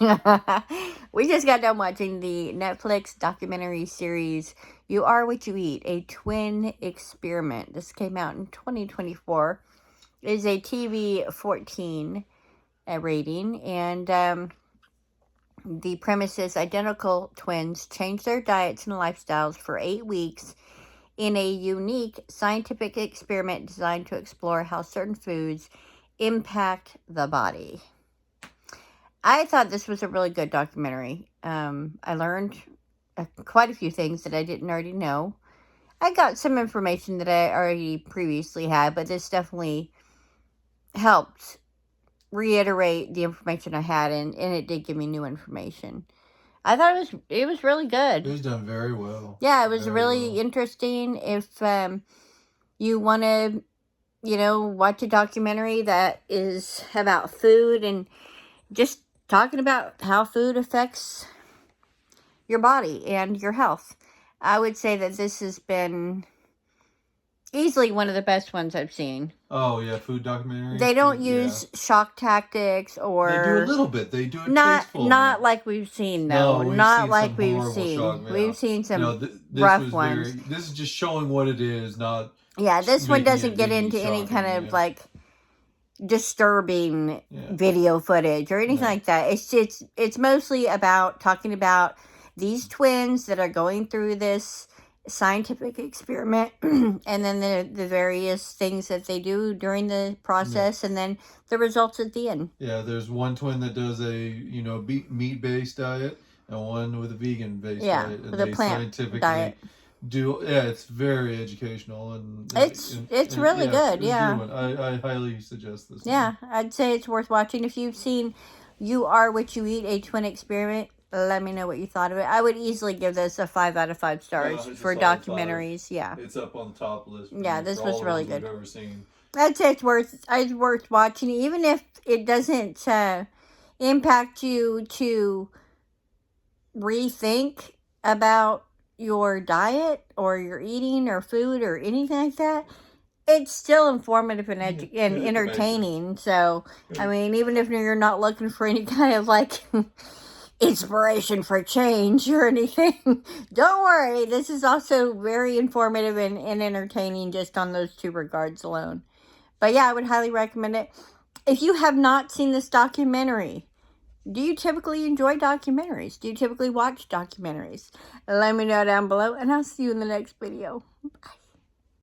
We just got done watching the Netflix documentary series You Are What You Eat, a twin experiment. This came out in 2024. It is a TV 14 rating, and the premise is identical twins change their diets and lifestyles for 8 weeks in a unique scientific experiment designed to explore how certain foods impact the body. I thought this was a really good documentary. I learned quite a few things that I didn't already know. I got some information that I already previously had, but this definitely helped reiterate the information I had, and it did give me new information. I thought it was really good. It was done very well. Yeah, it was really interesting. If you want to, watch a documentary that is about food and just talking about how food affects your body and your health, I would say that this has been easily one of the best ones I've seen. Oh yeah, food documentaries. They don't use shock tactics or they do a little bit. They do it not like we've seen though. No, not like we've seen. We've seen some rough ones. This is just showing what it is, not. Yeah, this one doesn't get into any kind of like disturbing video footage or anything like that. It's mostly about talking about these twins that are going through this scientific experiment and then the various things that they do during the process and then the results at the end. Yeah, there's one twin that does a meat-based diet and one with a vegan-based diet. With a plant diet. It's very educational and it's really good. I highly suggest this. Yeah, I'd say it's worth watching. If you've seen You Are What You Eat, a twin experiment, let me know what you thought of it. I would easily give this a 5 out of 5 stars for documentaries. 5. Yeah, it's up on the top list. Yeah, this was really good. I've ever seen. I'd say it's worth watching, even if it doesn't impact you to rethink about your diet or your eating or food or anything like that. It's still informative and entertaining. So, I mean, even if you're not looking for any kind of like inspiration for change or anything, don't worry. This is also very informative and entertaining just on those two regards alone. But yeah, I would highly recommend it. If you have not seen this documentary, do you typically enjoy documentaries? Do you typically watch documentaries? Let me know down below, and I'll see you in the next video. Bye.